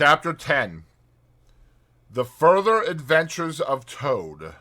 Chapter 10. The Further Adventures of Toad.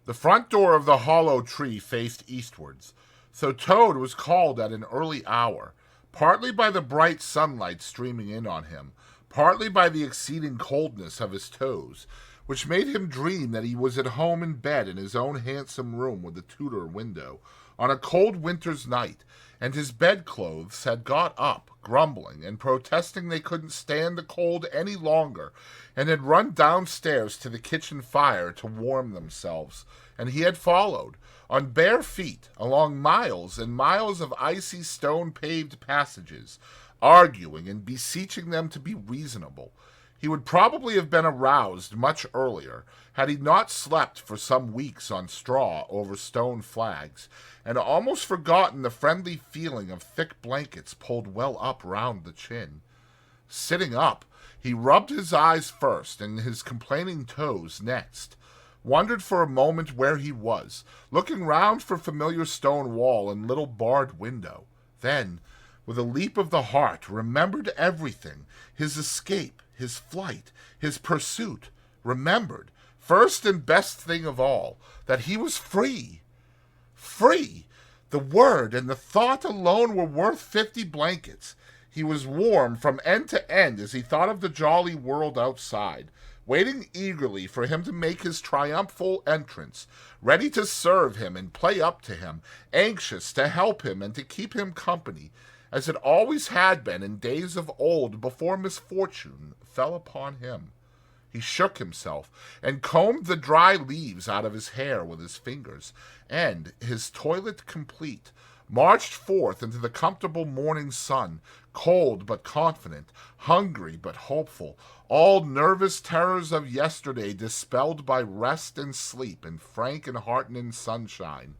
The front door of the hollow tree faced eastwards, so Toad was called at an early hour, partly by the bright sunlight streaming in on him, partly by the exceeding coldness of his toes, which made him dream that he was at home in bed in his own handsome room with a Tudor window, on a cold winter's night, and his bedclothes had got up, grumbling and protesting they couldn't stand the cold any longer, and had run downstairs to the kitchen fire to warm themselves, and he had followed, on bare feet, along miles and miles of icy stone-paved passages, arguing and beseeching them to be reasonable. He would probably have been aroused much earlier, had he not slept for some weeks on straw over stone flags, and almost forgotten the friendly feeling of thick blankets pulled well up round the chin. Sitting up, he rubbed his eyes first and his complaining toes next, wondered for a moment where he was, looking round for familiar stone wall and little barred window, then, with a leap of the heart, remembered everything, his escape, his flight, his pursuit, remembered, first and best thing of all, that he was free. Free! The word and the thought alone were worth 50 blankets. He was warm from end to end as he thought of the jolly world outside, waiting eagerly for him to make his triumphal entrance, ready to serve him and play up to him, anxious to help him and to keep him company, as it always had been in days of old before misfortune fell upon him. He shook himself, and combed the dry leaves out of his hair with his fingers, and, his toilet complete, marched forth into the comfortable morning sun, cold but confident, hungry but hopeful, all nervous terrors of yesterday dispelled by rest and sleep and frank and heartening sunshine.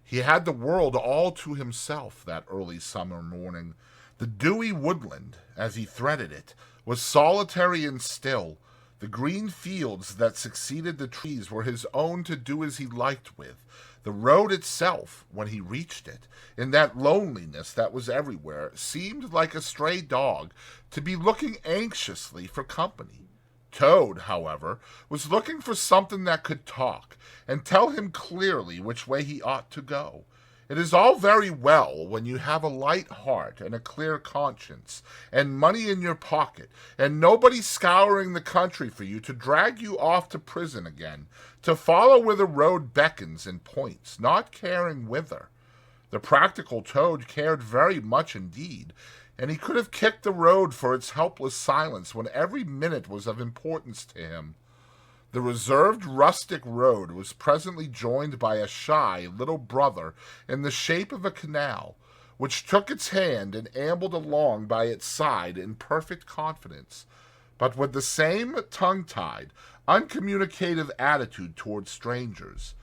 He had the world all to himself that early summer morning. The dewy woodland, as he threaded it, was solitary and still. The green fields that succeeded the trees were his own to do as he liked with. The road itself, when he reached it, in that loneliness that was everywhere, seemed like a stray dog to be looking anxiously for company. Toad, however, was looking for something that could talk, and tell him clearly which way he ought to go. It is all very well when you have a light heart and a clear conscience, and money in your pocket, and nobody scouring the country for you to drag you off to prison again, to follow where the road beckons and points, not caring whither. The practical Toad cared very much indeed, and he could have kicked the road for its helpless silence when every minute was of importance to him. The reserved rustic road was presently joined by a shy little brother in the shape of a canal, which took its hand and ambled along by its side in perfect confidence, but with the same tongue-tied, uncommunicative attitude toward strangers.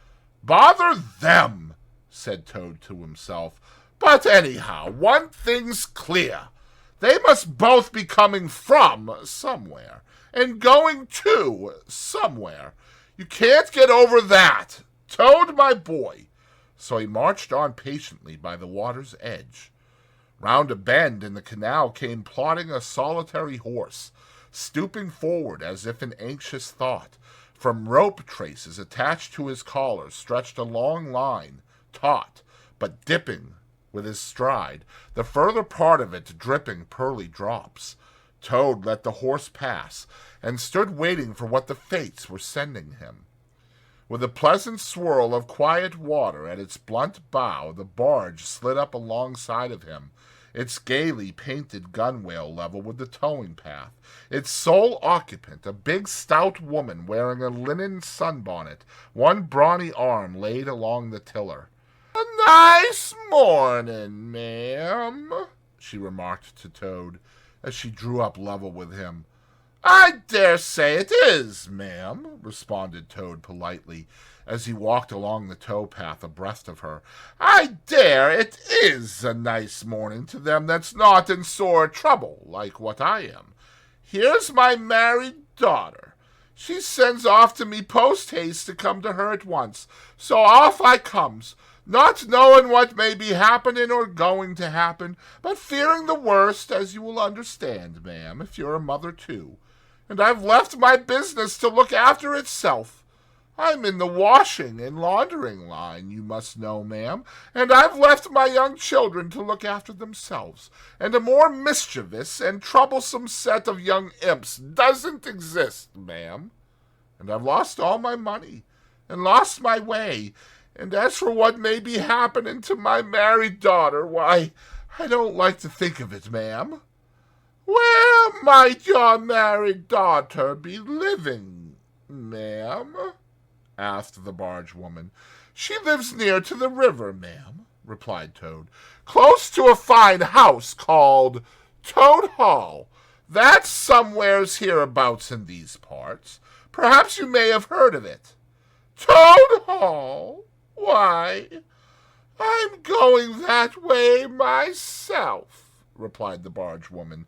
"Bother them!" said Toad to himself. "But anyhow, one thing's clear. They must both be coming from somewhere, and going to somewhere. You can't get over that. Toad, my boy." So he marched on patiently by the water's edge. Round a bend in the canal came plodding a solitary horse, stooping forward as if in anxious thought. From rope traces attached to his collar stretched a long line, taut, but dipping with his stride, the further part of it dripping pearly drops. Toad let the horse pass, and stood waiting for what the fates were sending him. With a pleasant swirl of quiet water at its blunt bow, the barge slid up alongside of him, its gaily painted gunwale level with the towing path, its sole occupant, a big stout woman wearing a linen sunbonnet, one brawny arm laid along the tiller. "A nice morning, ma'am," she remarked to Toad, as she drew up level with him. "I dare say it is, ma'am," responded Toad politely, as he walked along the tow-path abreast of her. "I dare it is a nice morning to them that's not in sore trouble, like what I am. Here's my married daughter. She sends off to me post-haste to come to her at once, so off I comes. not knowing what may be happening or going to happen, but fearing the worst, as you will understand, ma'am, if you're a mother too. And I've left my business to look after itself. I'm in the washing and laundering line, you must know, ma'am, and I've left my young children to look after themselves, and a more mischievous and troublesome set of young imps doesn't exist, ma'am. And I've lost all my money, and lost my way, and as for what may be happening to my married daughter, why, I don't like to think of it, ma'am. Where might your married daughter be living, ma'am? Asked the barge woman. She lives near to the river, ma'am, replied Toad, close to a fine house called Toad Hall. That's somewheres hereabouts in these parts. Perhaps you may have heard of it. Toad Hall? Why, I'm going that way myself, replied the barge woman.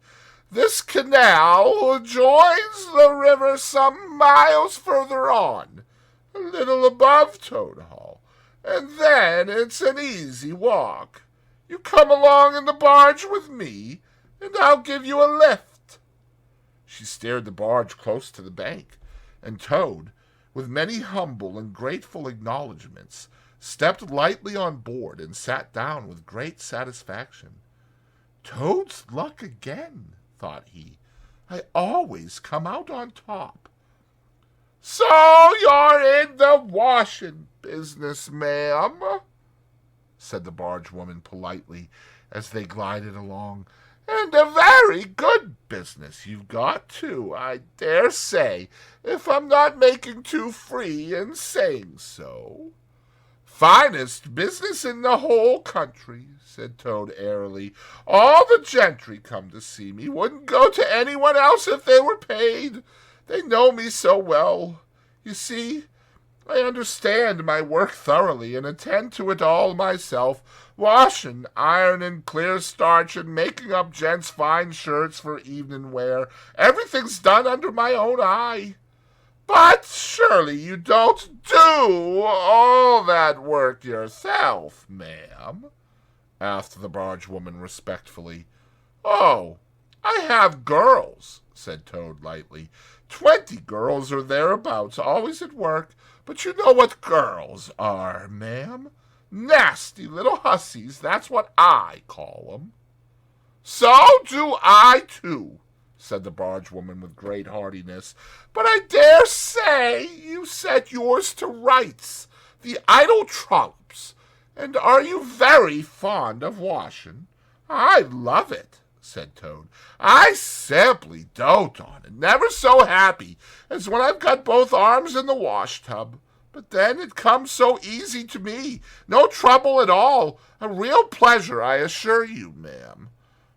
This canal joins the river some miles further on, a little above Toad Hall, and then it's an easy walk. You come along in the barge with me, and I'll give you a lift. She steered the barge close to the bank, and Toad, with many humble and grateful acknowledgments, stepped lightly on board and sat down with great satisfaction. Toad's luck again, thought he. I always come out on top. So you're in the washing business, ma'am, said the barge woman politely as they glided along. And a very good business you've got, too, I dare say, if I'm not making too free in saying so. Finest business in the whole country, said Toad airily. All the gentry come to see me. Wouldn't go to anyone else if they were paid. They know me so well. You see, I understand my work thoroughly and attend to it all myself, washing, ironing, clear starching, making up gents' fine shirts for evening wear. Everything's done under my own eye. But surely you don't do all that work yourself, ma'am? Asked the barge woman respectfully. Oh, I have girls, said Toad lightly. 20 girls or thereabouts, always at work. But you know what girls are, ma'am. Nasty little hussies, that's what I call 'em. So do I, too, said the barge woman with great heartiness. But I dare say you set yours to rights, the idle trollops. And are you very fond of washing? I love it, said Toad. I simply dote on it, never so happy as when I've got both arms in the wash-tub. But then it comes so easy to me, no trouble at all, a real pleasure, I assure you, ma'am.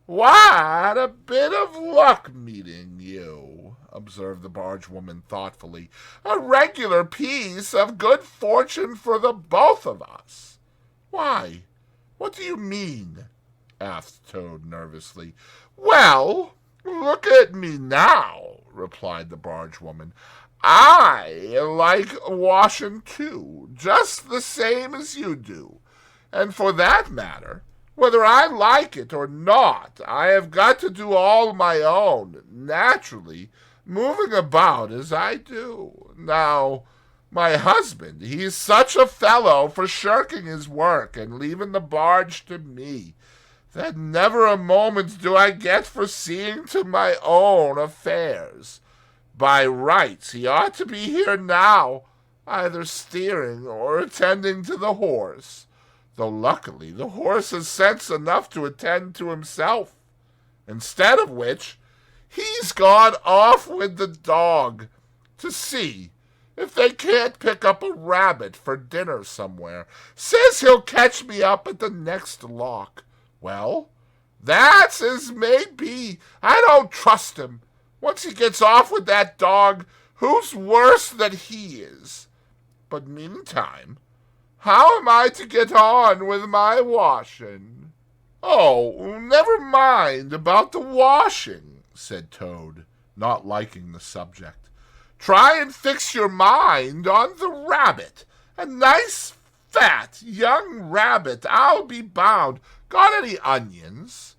What a bit of luck meeting you, observed the barge woman thoughtfully. A regular piece of good fortune for the both of us. Why, what do you mean? Asked Toad nervously. Well, look at me now, replied the barge woman. I like washing too, just the same as you do. And for that matter, whether I like it or not, I have got to do all my own, naturally, moving about as I do. Now, my husband, he's such a fellow for shirking his work and leaving the barge to me, that never a moment do I get for seeing to my own affairs. By rights, he ought to be here now, either steering or attending to the horse, though luckily the horse has sense enough to attend to himself, instead of which he's gone off with the dog to see if they can't pick up a rabbit for dinner somewhere. Says he'll catch me up at the next lock. Well, that's as may be. I don't trust him. Once he gets off with that dog, who's worse than he is? But meantime, how am I to get on with my washing? Oh, never mind about the washing, said Toad, not liking the subject. Try and fix your mind on the rabbit. A nice fat young rabbit, I'll be bound. Got any onions?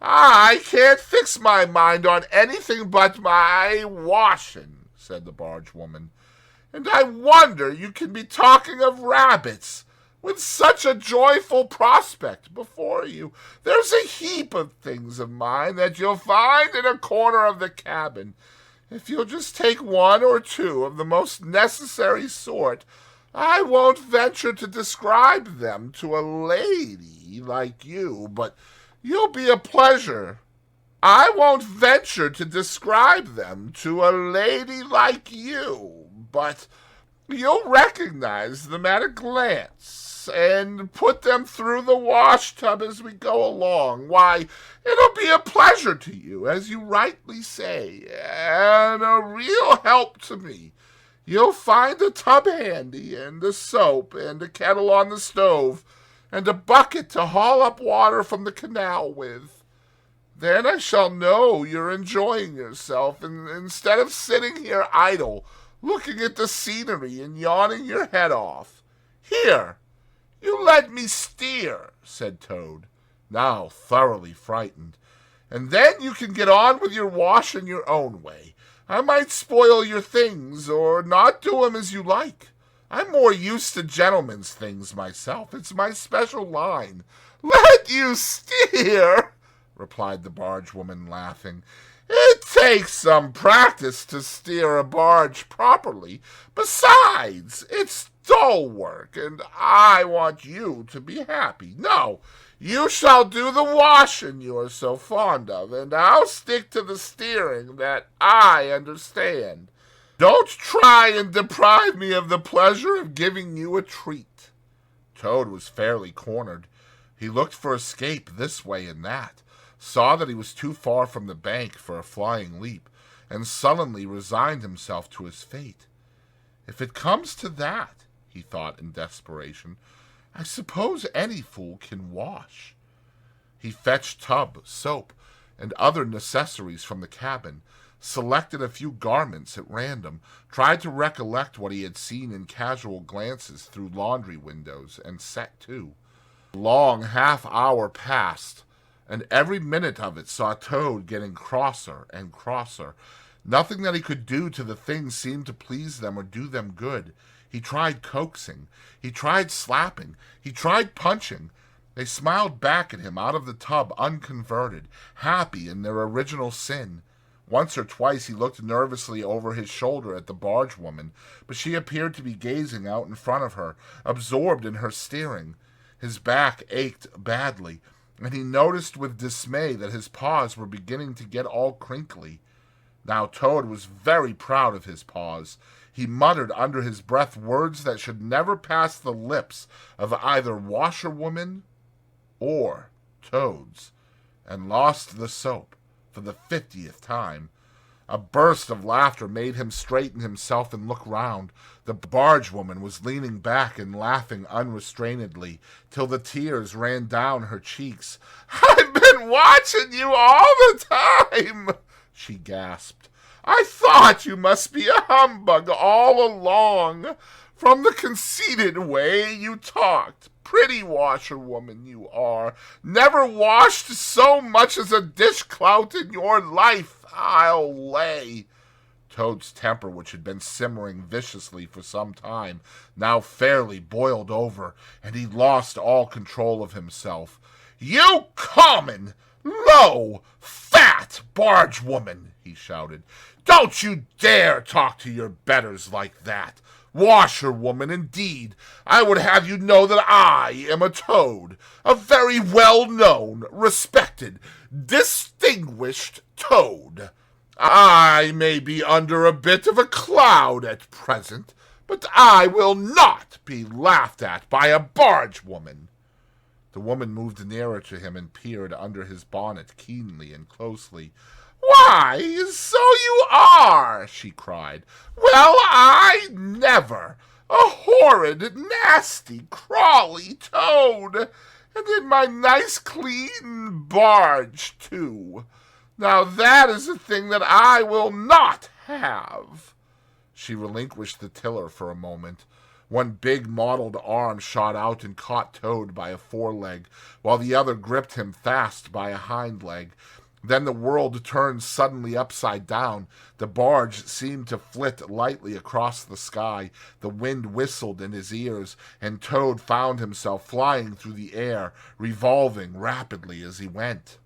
I can't fix my mind on anything but my washing, said the barge woman. And I wonder you can be talking of rabbits with such a joyful prospect before you. There's a heap of things of mine that you'll find in a corner of the cabin. If you'll just take one or two of the most necessary sort, I won't venture to describe them to a lady like you, but you'll be a pleasure. I won't venture to describe them to a lady like you, but you'll recognize them at a glance and put them through the wash tub as we go along. Why, it'll be a pleasure to you, as you rightly say, and a real help to me. You'll find a tub handy, and a soap, and a kettle on the stove, and a bucket to haul up water from the canal with. Then I shall know you're enjoying yourself, and instead of sitting here idle, looking at the scenery and yawning your head off. Here, you let me steer, said Toad, now thoroughly frightened, and then you can get on with your washing your own way. I might spoil your things, or not do 'em as you like. I'm more used to gentlemen's things myself. It's my special line. Let you steer, replied the barge woman, laughing. It takes some practice to steer a barge properly. Besides, it's dull work, and I want you to be happy. No, you shall do the washing you are so fond of, and I'll stick to the steering that I understand. Don't try and deprive me of the pleasure of giving you a treat. Toad was fairly cornered. He looked for escape this way and that, saw that he was too far from the bank for a flying leap, and sullenly resigned himself to his fate. If it comes to that, he thought in desperation, I suppose any fool can wash. He fetched tub, soap, and other necessaries from the cabin, selected a few garments at random, tried to recollect what he had seen in casual glances through laundry windows, and set to. A long half-hour passed, and every minute of it saw Toad getting crosser and crosser. Nothing that he could do to the things seemed to please them or do them good. He tried coaxing, he tried slapping, he tried punching. They smiled back at him out of the tub unconverted, happy in their original sin. Once or twice he looked nervously over his shoulder at the barge woman, but she appeared to be gazing out in front of her, absorbed in her steering. His back ached badly, and he noticed with dismay that his paws were beginning to get all crinkly. Now Toad was very proud of his paws. He muttered under his breath words that should never pass the lips of either washerwoman or Toads, and lost the soap for the 50th time. A burst of laughter made him straighten himself and look round. The barge woman was leaning back and laughing unrestrainedly, till the tears ran down her cheeks. I've been watching you all the time, she gasped. I thought you must be a humbug all along, from the conceited way you talked. Pretty washerwoman you are. Never washed so much as a dishclout in your life, I'll lay. Toad's temper, which had been simmering viciously for some time, now fairly boiled over, and he lost all control of himself. You common, low, fat barge woman, he shouted. Don't you dare talk to your betters like that. Washerwoman, indeed. I would have you know that I am a Toad, a very well-known, respected, distinguished Toad. I may be under a bit of a cloud at present, but I will not be laughed at by a barge woman. The woman moved nearer to him and peered under his bonnet keenly and closely. Why, so you are, she cried. Well, I never! A horrid, nasty, crawly Toad! And in my nice, clean barge, too. Now that is a thing that I will not have. She relinquished the tiller for a moment. One big mottled arm shot out and caught Toad by a foreleg, while the other gripped him fast by a hind leg. Then the world turned suddenly upside down. The barge seemed to flit lightly across the sky. The wind whistled in his ears, and Toad found himself flying through the air, revolving rapidly as he went.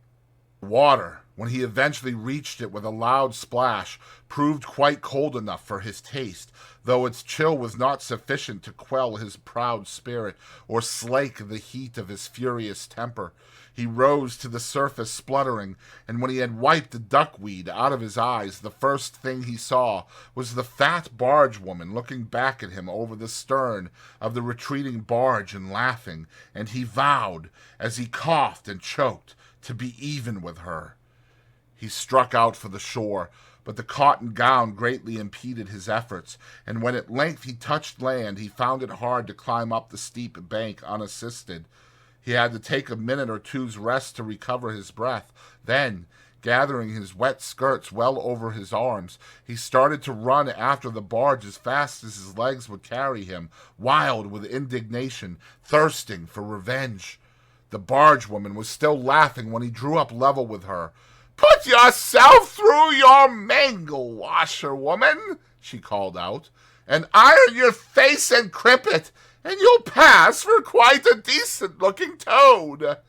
Water, when he eventually reached it with a loud splash, proved quite cold enough for his taste, though its chill was not sufficient to quell his proud spirit or slake the heat of his furious temper. He rose to the surface spluttering, and when he had wiped the duckweed out of his eyes, the first thing he saw was the fat barge woman looking back at him over the stern of the retreating barge and laughing, and he vowed, as he coughed and choked, to be even with her. He struck out for the shore, but the cotton gown greatly impeded his efforts, and when at length he touched land, he found it hard to climb up the steep bank unassisted. He had to take a minute or two's rest to recover his breath. Then, gathering his wet skirts well over his arms, he started to run after the barge as fast as his legs would carry him, wild with indignation, thirsting for revenge. The barge woman was still laughing when he drew up level with her. "Put yourself through your mangle washer, woman," she called out, "and iron your face and crimp it, and you'll pass for quite a decent-looking toad."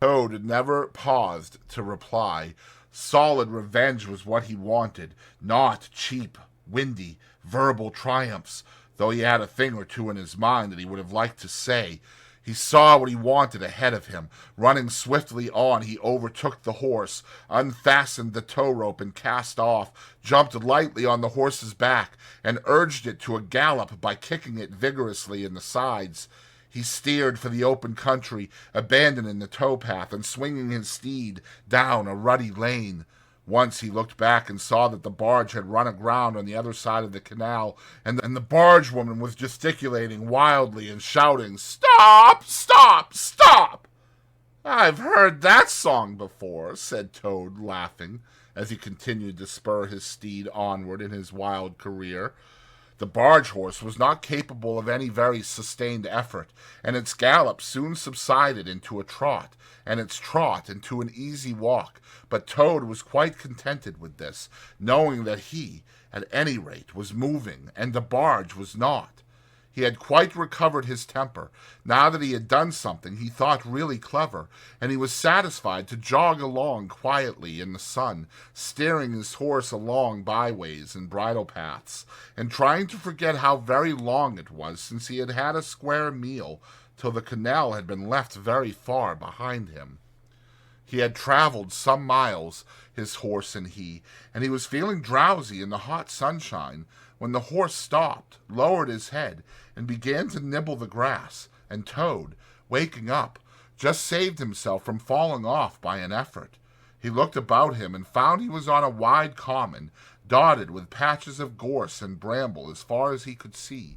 Toad never paused to reply. Solid revenge was what he wanted, not cheap, windy, verbal triumphs, though he had a thing or two in his mind that he would have liked to say. He saw what he wanted ahead of him. Running swiftly on, he overtook the horse, unfastened the tow rope and cast off, jumped lightly on the horse's back, and urged it to a gallop by kicking it vigorously in the sides. He steered for the open country, abandoning the towpath and swinging his steed down a rutty lane. Once he looked back and saw that the barge had run aground on the other side of the canal, and the barge woman was gesticulating wildly and shouting, "Stop! Stop! Stop!" "I've heard that song before," said Toad, laughing, as he continued to spur his steed onward in his wild career. The barge horse was not capable of any very sustained effort, and its gallop soon subsided into a trot, and its trot into an easy walk, but Toad was quite contented with this, knowing that he, at any rate, was moving, and the barge was not. He had quite recovered his temper, now that he had done something he thought really clever, and he was satisfied to jog along quietly in the sun, steering his horse along byways and bridle paths, and trying to forget how very long it was since he had had a square meal, till the canal had been left very far behind him. He had traveled some miles, his horse and he was feeling drowsy in the hot sunshine, when the horse stopped, lowered his head, and began to nibble the grass, and Toad, waking up, just saved himself from falling off by an effort. He looked about him and found he was on a wide common, dotted with patches of gorse and bramble as far as he could see.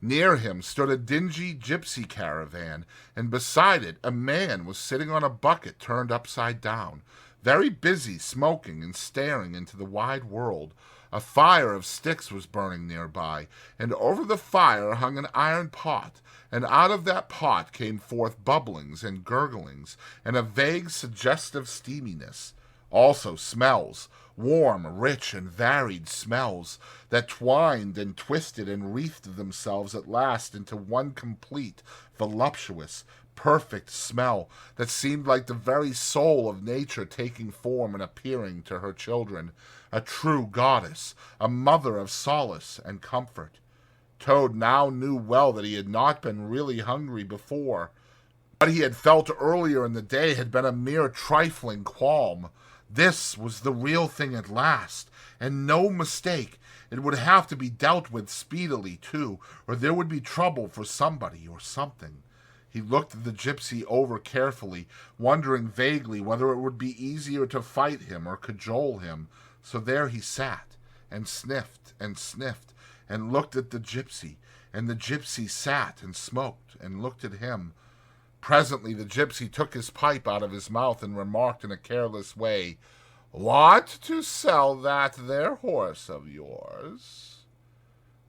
Near him stood a dingy gypsy caravan, and beside it a man was sitting on a bucket turned upside down, very busy smoking and staring into the wide world. A fire of sticks was burning nearby, and over the fire hung an iron pot, and out of that pot came forth bubblings and gurglings, and a vague suggestive steaminess. Also smells, warm, rich, and varied smells, that twined and twisted and wreathed themselves at last into one complete, voluptuous, perfect smell that seemed like the very soul of nature taking form and appearing to her children, a true goddess, a mother of solace and comfort. Toad now knew well that he had not been really hungry before. What he had felt earlier in the day had been a mere trifling qualm. This was the real thing at last, and no mistake. It would have to be dealt with speedily, too, or there would be trouble for somebody or something. He looked the gypsy over carefully, wondering vaguely whether it would be easier to fight him or cajole him. So there he sat, and sniffed, and looked at the gypsy, and the gypsy sat and smoked and looked at him. Presently the gypsy took his pipe out of his mouth and remarked in a careless way, "Want to sell that there horse of yours?"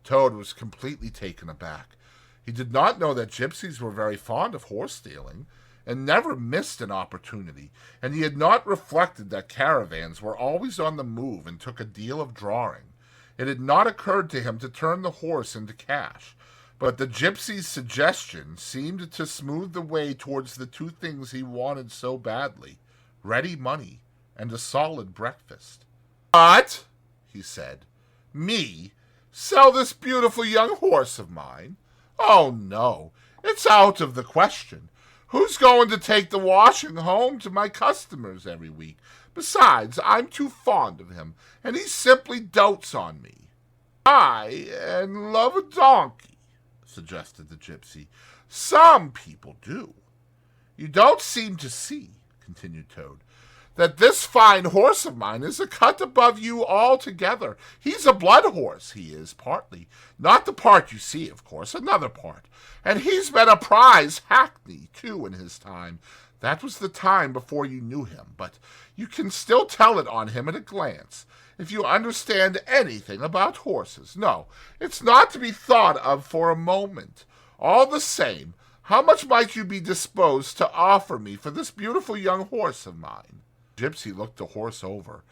Toad was completely taken aback. He did not know that gypsies were very fond of horse stealing, and never missed an opportunity, and he had not reflected that caravans were always on the move and took a deal of drawing. It had not occurred to him to turn the horse into cash, but the gypsy's suggestion seemed to smooth the way towards the two things he wanted so badly, ready money and a solid breakfast. "What?" he said. "Me? Sell this beautiful young horse of mine? Oh, no, it's out of the question. Who's going to take the washing home to my customers every week? Besides, I'm too fond of him, and he simply dotes on me." "And love a donkey," suggested the gypsy. "Some people do." "You don't seem to see," continued Toad, "that this fine horse of mine is a cut above you altogether. He's a blood horse, he is, partly. Not the part you see, of course, another part. And he's been a prize hackney, too, in his time. That was the time before you knew him, but you can still tell it on him at a glance, if you understand anything about horses. No, it's not to be thought of for a moment. All the same, how much might you be disposed to offer me for this beautiful young horse of mine?" Gypsy looked the horse over,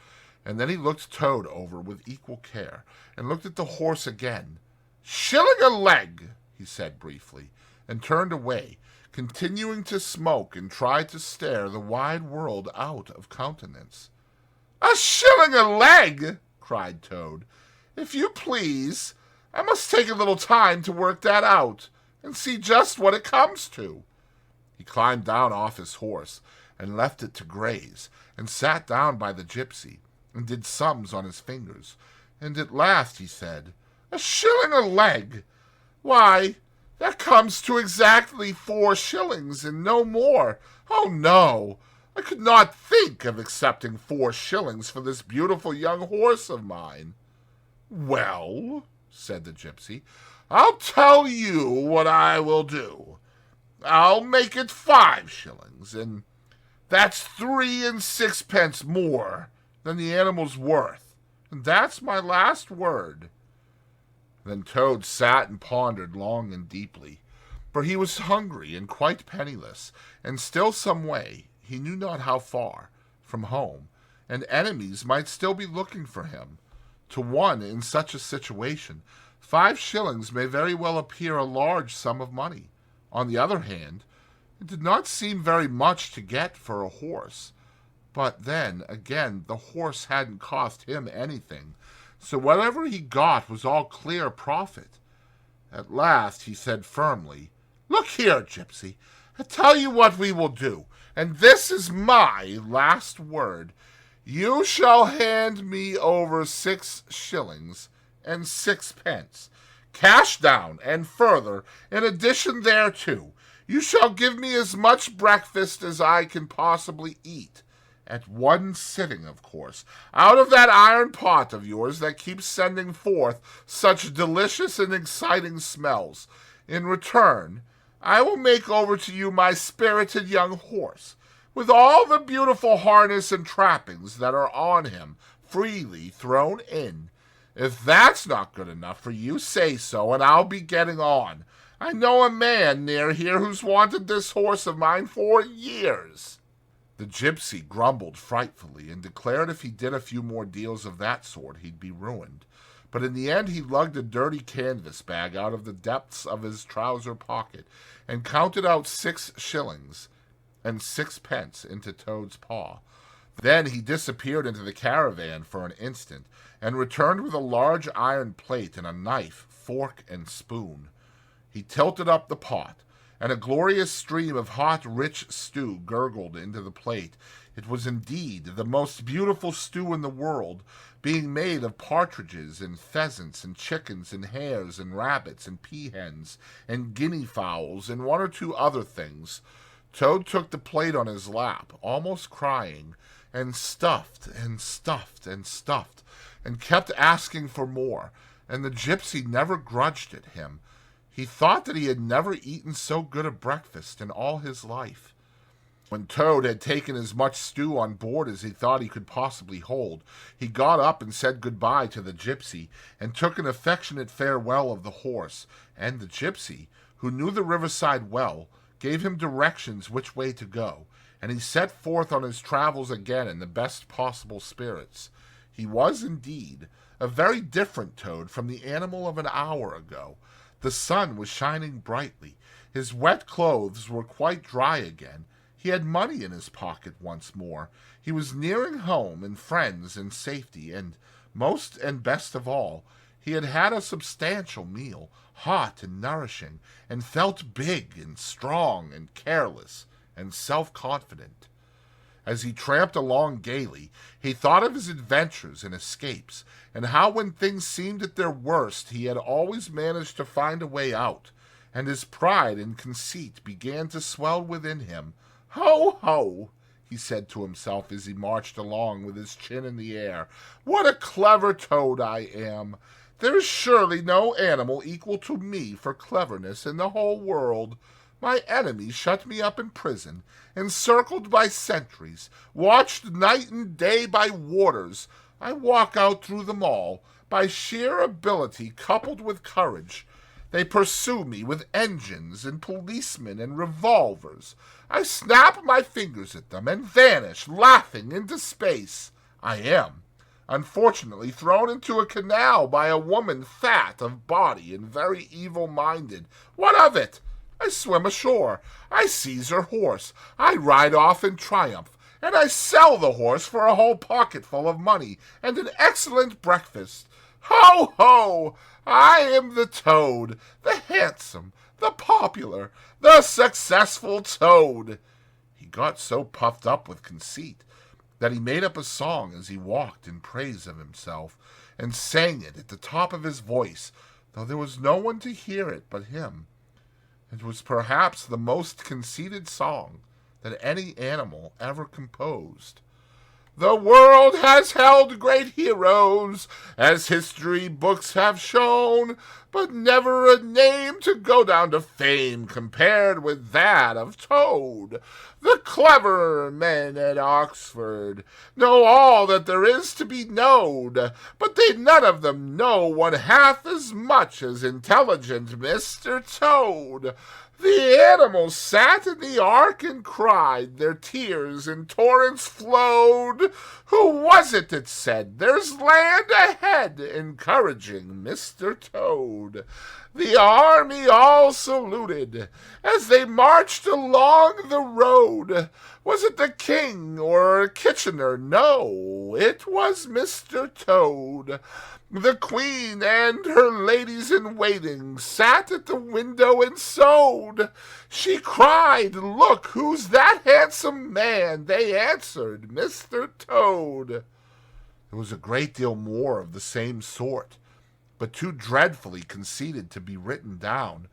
and then he looked Toad over with equal care, and looked at the horse again. "Shilling a leg," he said briefly, and turned away, continuing to smoke and try to stare the wide world out of countenance. "A shilling a leg!" cried Toad. "If you please, I must take a little time to work that out, and see just what it comes to." He climbed down off his horse, and left it to graze, and sat down by the gypsy, and did sums on his fingers, and at last he said, "A shilling a leg! Why, that comes to exactly 4 shillings, and no more. Oh, no, I could not think of accepting 4 shillings for this beautiful young horse of mine." "Well," said the gypsy, "I'll tell you what I will do. I'll make it 5 shillings, and that's 3 and 6 more than the animal's worth, and that's my last word." Then Toad sat and pondered long and deeply, for he was hungry and quite penniless, and still some way, he knew not how far, from home, and enemies might still be looking for him. To one in such a situation, 5 shillings may very well appear a large sum of money. On the other hand, it did not seem very much to get for a horse. But then, again, the horse hadn't cost him anything, so whatever he got was all clear profit. At last he said firmly, "Look here, gypsy, I tell you what we will do, and this is my last word. You shall hand me over 6 shillings and 6 pence, cash down, and further, in addition thereto, you shall give me as much breakfast as I can possibly eat, at one sitting, of course, out of that iron pot of yours that keeps sending forth such delicious and exciting smells. In return, I will make over to you my spirited young horse, with all the beautiful harness and trappings that are on him, freely thrown in. If that's not good enough for you, say so, and I'll be getting on. I know a man near here who's wanted this horse of mine for years." The gypsy grumbled frightfully, and declared if he did a few more deals of that sort he'd be ruined. But in the end he lugged a dirty canvas bag out of the depths of his trouser pocket, and counted out 6 shillings and 6 pence into Toad's paw. Then he disappeared into the caravan for an instant, and returned with a large iron plate and a knife, fork, and spoon. He tilted up the pot, and a glorious stream of hot, rich stew gurgled into the plate. It was indeed the most beautiful stew in the world, being made of partridges and pheasants and chickens and hares and rabbits and peahens and guinea fowls and 1 or 2 other things. Toad took the plate on his lap, almost crying, and stuffed and stuffed and stuffed, and kept asking for more, and the gypsy never grudged it him. He thought that he had never eaten so good a breakfast in all his life. When Toad had taken as much stew on board as he thought he could possibly hold, he got up and said good-bye to the gypsy, and took an affectionate farewell of the horse, and the gypsy, who knew the riverside well, gave him directions which way to go, and he set forth on his travels again in the best possible spirits. He was, indeed, a very different Toad from the animal of an hour ago. The sun was shining brightly, his wet clothes were quite dry again, he had money in his pocket once more, he was nearing home and friends and safety, and, most and best of all, he had had a substantial meal, hot and nourishing, and felt big and strong and careless and self-confident. As he tramped along gaily, he thought of his adventures and escapes, and how when things seemed at their worst he had always managed to find a way out, and his pride and conceit began to swell within him. "Ho, ho!" he said to himself as he marched along with his chin in the air. "What a clever Toad I am! There is surely no animal equal to me for cleverness in the whole world. My enemies shut me up in prison, encircled by sentries, watched night and day by warders. I walk out through them all, by sheer ability coupled with courage. They pursue me with engines and policemen and revolvers. I snap my fingers at them and vanish, laughing, into space. I am, unfortunately, thrown into a canal by a woman fat of body and very evil-minded. What of it? I swim ashore. I seize her horse. I ride off in triumph, and I sell the horse for a whole pocketful of money and an excellent breakfast. Ho, ho! I am the Toad, the handsome, the popular, the successful Toad." He got so puffed up with conceit that he made up a song as he walked in praise of himself, and sang it at the top of his voice, though there was no one to hear it but him. It was perhaps the most conceited song that any animal ever composed. "The world has held great heroes, as history books have shown, but never a name to go down to fame compared with that of Toad. The clever men at Oxford know all that there is to be knowed, but they none of them know one half as much as intelligent Mr. Toad. The animals sat in the ark and cried, their tears in torrents flowed. Who was it that said, 'There's land ahead,' encouraging Mr. Toad? The army all saluted as they marched along the road. Was it the king or Kitchener? No, it was Mr. Toad. The queen and her ladies-in-waiting sat at the window and sewed. She cried, 'Look, who's that handsome man?' They answered, 'Mr. Toad.'" There was a great deal more of the same sort, but too dreadfully conceited to be written down.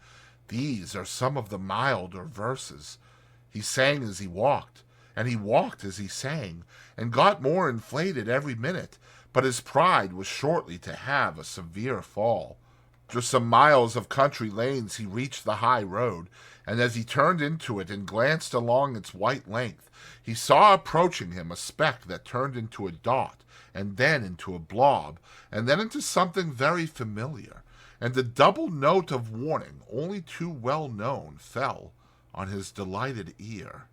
These are some of the milder verses. He sang as he walked, and he walked as he sang, and got more inflated every minute, but his pride was shortly to have a severe fall. After some miles of country lanes he reached the high road, and as he turned into it and glanced along its white length, he saw approaching him a speck that turned into a dot, and then into a blob, and then into something very familiar, and the double note of warning, only too well known, fell on his delighted ear.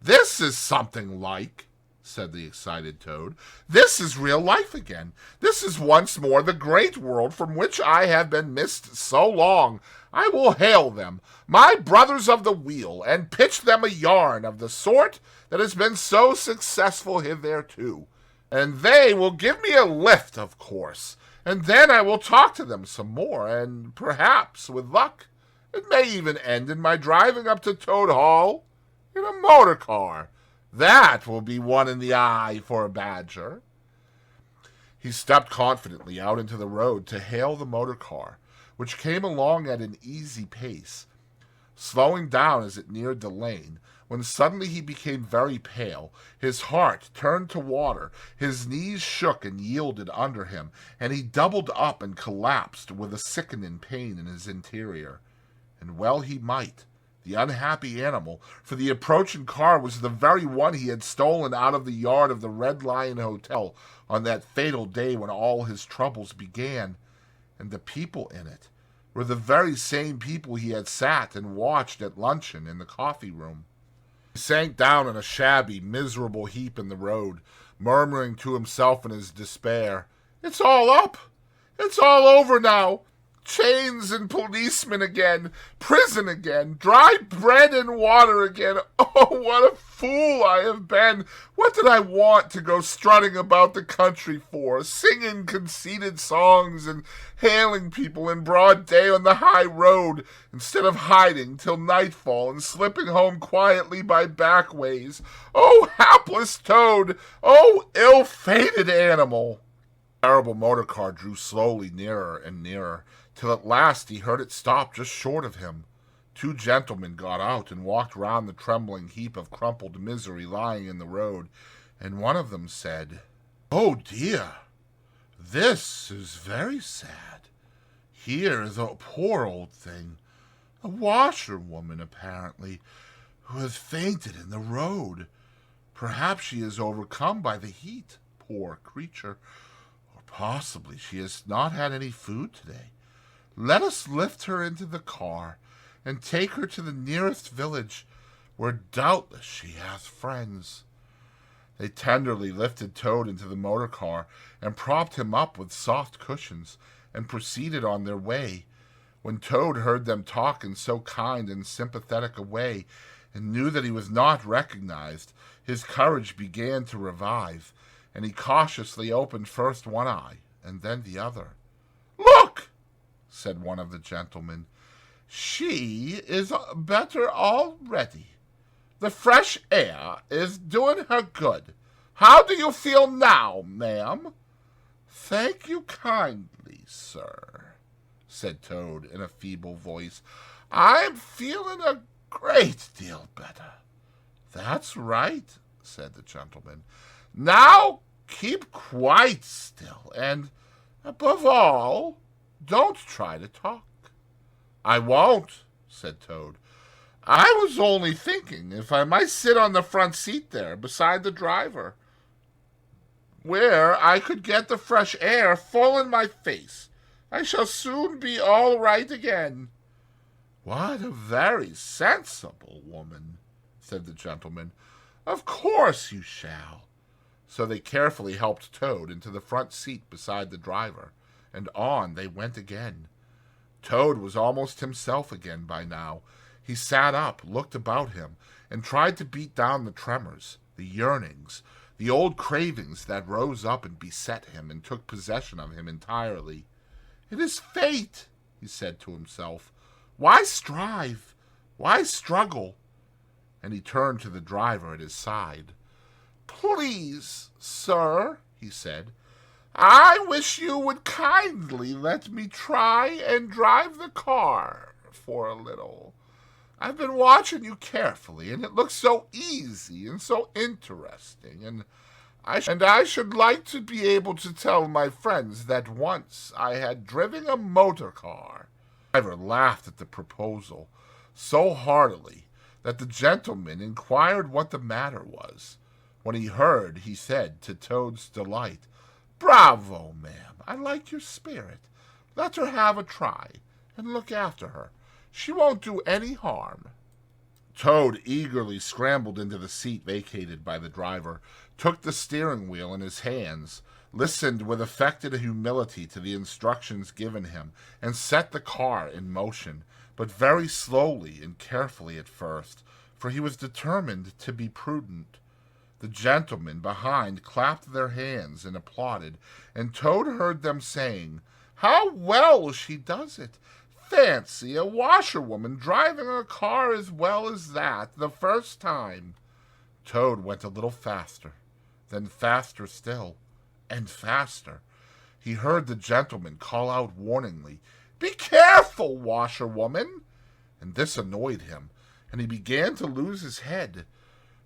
"This is something like," said the excited Toad. "This is real life again. This is once more the great world from which I have been missed so long. I will hail them, my brothers of the wheel, and pitch them a yarn of the sort that has been so successful hitherto. And they will give me a lift, of course, and then I will talk to them some more, and perhaps, with luck, it may even end in my driving up to Toad Hall in a motor car. That will be one in the eye for a badger." He stepped confidently out into the road to hail the motor car, which came along at an easy pace, slowing down as it neared the lane, when suddenly he became very pale, his heart turned to water, his knees shook and yielded under him, and he doubled up and collapsed with a sickening pain in his interior. And well he might. the unhappy animal, for the approaching car was the very one he had stolen out of the yard of the Red Lion Hotel on that fatal day when all his troubles began. And the people in it were the very same people he had sat and watched at luncheon in the coffee room. He sank down in a shabby, miserable heap in the road, murmuring to himself in his despair, "It's all up! It's all over now! Chains and policemen again, prison again, dry bread and water again. Oh, what a fool I have been! What did I want to go strutting about the country for, singing conceited songs and hailing people in broad day on the high road, instead of hiding till nightfall and slipping home quietly by back ways? Oh, hapless Toad! Oh, ill-fated animal!" The terrible motor car drew slowly nearer and nearer, till at last he heard it stop just short of him. Two gentlemen got out and walked round the trembling heap of crumpled misery lying in the road, and one of them said, "Oh dear, this is very sad. Here is a poor old thing, a washerwoman apparently, who has fainted in the road. Perhaps she is overcome by the heat, poor creature, or possibly she has not had any food today. Let us lift her into the car and take her to the nearest village, where doubtless she has friends." They tenderly lifted Toad into the motor car and propped him up with soft cushions and proceeded on their way. When Toad heard them talk in so kind and sympathetic a way and knew that he was not recognized, his courage began to revive, and he cautiously opened first one eye and then the other. "Look!" said one of the gentlemen. "She is better already. The fresh air is doing her good. How do you feel now, ma'am?" "Thank you kindly, sir," said Toad in a feeble voice. "I'm feeling a great deal better." "That's right," said the gentleman. "Now keep quite still, and, above all, don't try to talk." "I won't," said Toad. "I was only thinking if I might sit on the front seat there beside the driver, where I could get the fresh air full in my face. I shall soon be all right again." "What a very sensible woman," said the gentleman. "Of course you shall." So they carefully helped Toad into the front seat beside the driver, and on they went again. Toad was almost himself again by now. He sat up, looked about him, and tried to beat down the tremors, the yearnings, the old cravings that rose up and beset him and took possession of him entirely. "It is fate," he said to himself. "Why strive? Why struggle?" And he turned to the driver at his side. "Please, sir," he said, "I wish you would kindly let me try and drive the car for a little. I've been watching you carefully, and it looks so easy and so interesting, and I should like to be able to tell my friends that once I had driven a motor car." The driver laughed at the proposal so heartily that the gentleman inquired what the matter was. When he heard, he said, to Toad's delight, "Bravo, ma'am, I like your spirit. Let her have a try, and look after her. She won't do any harm." Toad eagerly scrambled into the seat vacated by the driver, took the steering wheel in his hands, listened with affected humility to the instructions given him, and set the car in motion, but very slowly and carefully at first, for he was determined to be prudent. The gentlemen behind clapped their hands and applauded, and Toad heard them saying, "How well she does it! Fancy a washerwoman driving a car as well as that the first time." Toad went a little faster, then faster still, and faster. He heard the gentleman call out warningly, "Be careful, washerwoman!" And this annoyed him, and he began to lose his head.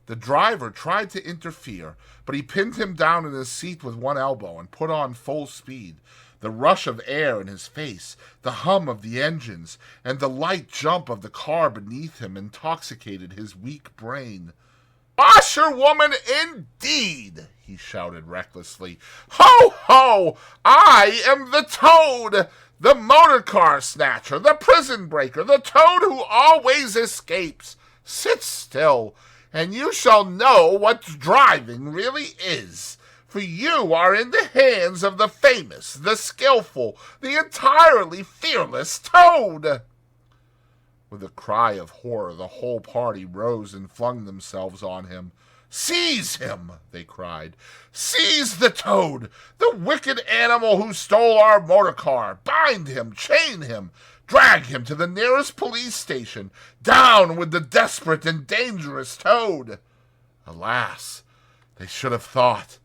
The driver tried to interfere, but he pinned him down in his seat with one elbow and put on full speed. The rush of air in his face, the hum of the engines, and the light jump of the car beneath him intoxicated his weak brain. "Washerwoman, indeed!" he shouted recklessly. "Ho, ho! I am the Toad! The motor car snatcher, the prison breaker, the Toad who always escapes! Sit still, and you shall know what driving really is. For you are in the hands of the famous, the skillful, the entirely fearless Toad!" With a cry of horror, the whole party rose and flung themselves on him. "Seize him!" they cried. "Seize the Toad, the wicked animal who stole our motor car! Bind him, chain him, drag him to the nearest police station! Down with the desperate and dangerous Toad!" Alas, they should have thought.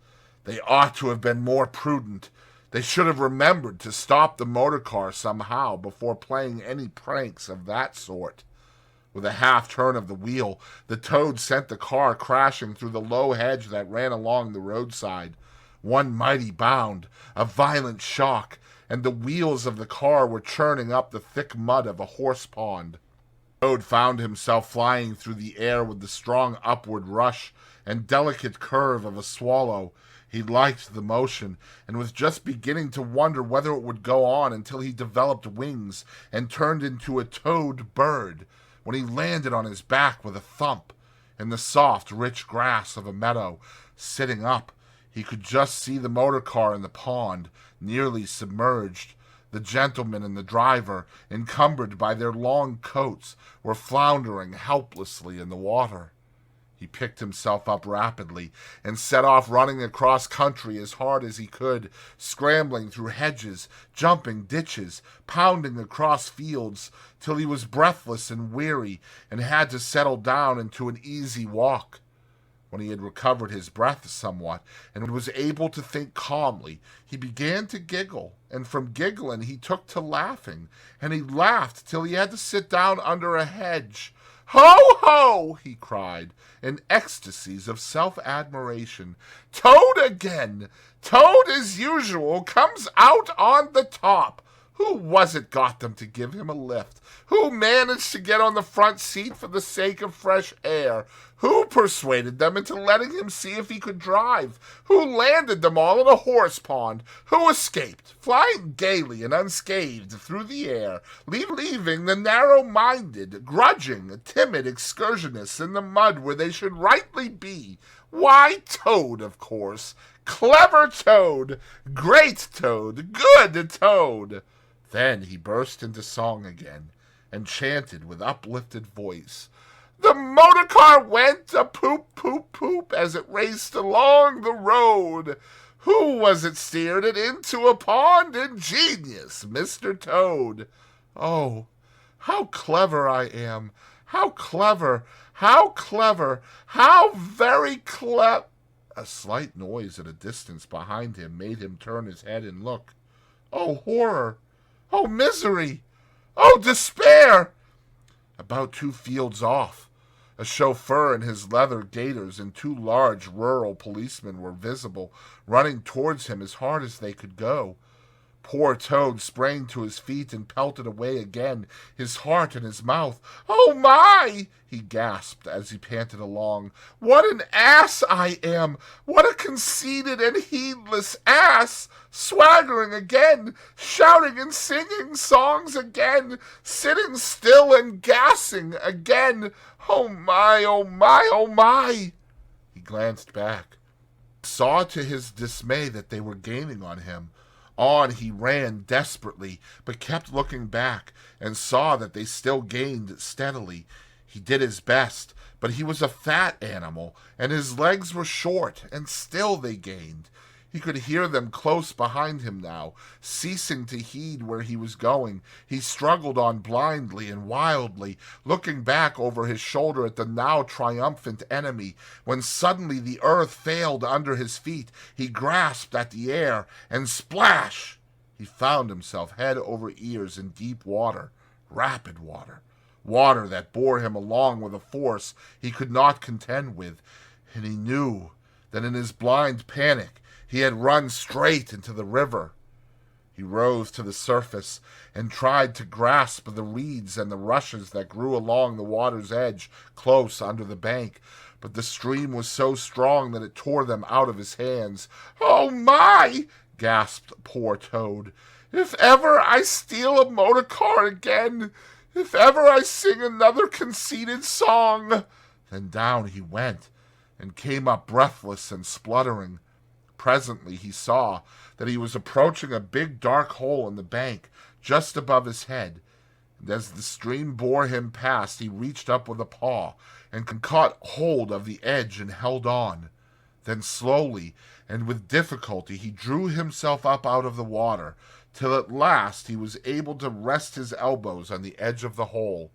They ought to have been more prudent. They should have remembered to stop the motor car somehow before playing any pranks of that sort. With a half-turn of the wheel, the Toad sent the car crashing through the low hedge that ran along the roadside. One mighty bound, a violent shock, and the wheels of the car were churning up the thick mud of a horse pond. The Toad found himself flying through the air with the strong upward rush and delicate curve of a swallow. He liked the motion, and was just beginning to wonder whether it would go on until he developed wings and turned into a toad bird, when he landed on his back with a thump in the soft, rich grass of a meadow. Sitting up, he could just see the motor car in the pond, nearly submerged. The gentleman and the driver, encumbered by their long coats, were floundering helplessly in the water. He picked himself up rapidly and set off running across country as hard as he could, scrambling through hedges, jumping ditches, pounding across fields, till he was breathless and weary and had to settle down into an easy walk. When he had recovered his breath somewhat and was able to think calmly, he began to giggle, and from giggling he took to laughing, and he laughed till he had to sit down under a hedge. "Ho, ho!" he cried, in ecstasies of self-admiration. "Toad again! Toad, as usual, comes out on the top! Who was it got them to give him a lift? Who managed to get on the front seat for the sake of fresh air? Who persuaded them into letting him see if he could drive? Who landed them all in a horse pond? Who escaped, flying gaily and unscathed through the air, leaving the narrow-minded, grudging, timid excursionists in the mud where they should rightly be? Why, Toad, of course. Clever Toad! Great Toad! Good Toad!" Then he burst into song again, and chanted with uplifted voice, "The motor car went a poop, poop, poop as it raced along the road. Who was it steered it into a pond? Ingenious Mr. Toad. Oh, how clever I am! How clever! How clever! How very clever!" A slight noise at a distance behind him made him turn his head and look. Oh, horror! Oh, misery! Oh, despair! About 2 fields off, a chauffeur in his leather gaiters and 2 large rural policemen were visible, running towards him as hard as they could go. Poor Toad sprang to his feet and pelted away again, his heart in his mouth. "Oh, my!" he gasped as he panted along. "What an ass I am! What a conceited and heedless ass! Swaggering again, shouting and singing songs again, sitting still and gassing again. Oh, my, oh, my, oh, my!" He glanced back, saw to his dismay that they were gaining on him. On he ran desperately, but kept looking back, and saw that they still gained steadily. He did his best, but he was a fat animal, and his legs were short, and still they gained. He could hear them close behind him now. Ceasing to heed where he was going, he struggled on blindly and wildly, looking back over his shoulder at the now triumphant enemy, when suddenly the earth failed under his feet. He grasped at the air, and splash! He found himself head over ears in deep water, rapid water, water that bore him along with a force he could not contend with, and he knew that in his blind panic he had run straight into the river. He rose to the surface and tried to grasp the reeds and the rushes that grew along the water's edge close under the bank, but the stream was so strong that it tore them out of his hands. "Oh, my!" gasped poor Toad. "If ever I steal a motor car again, if ever I sing another conceited song." Then down he went and came up breathless and spluttering. Presently he saw that he was approaching a big dark hole in the bank just above his head, and as the stream bore him past, he reached up with a paw and caught hold of the edge and held on. Then slowly and with difficulty he drew himself up out of the water, till at last he was able to rest his elbows on the edge of the hole.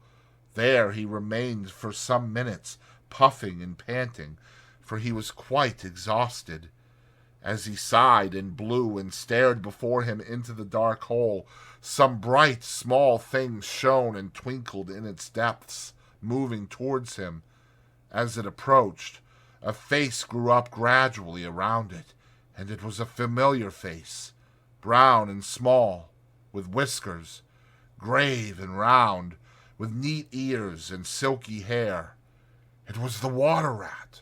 There he remained for some minutes, puffing and panting, for he was quite exhausted. As he sighed and blew and stared before him into the dark hole, some bright small things shone and twinkled in its depths, moving towards him. As it approached, a face grew up gradually around it, and it was a familiar face, brown and small, with whiskers, grave and round, with neat ears and silky hair. It was the water rat.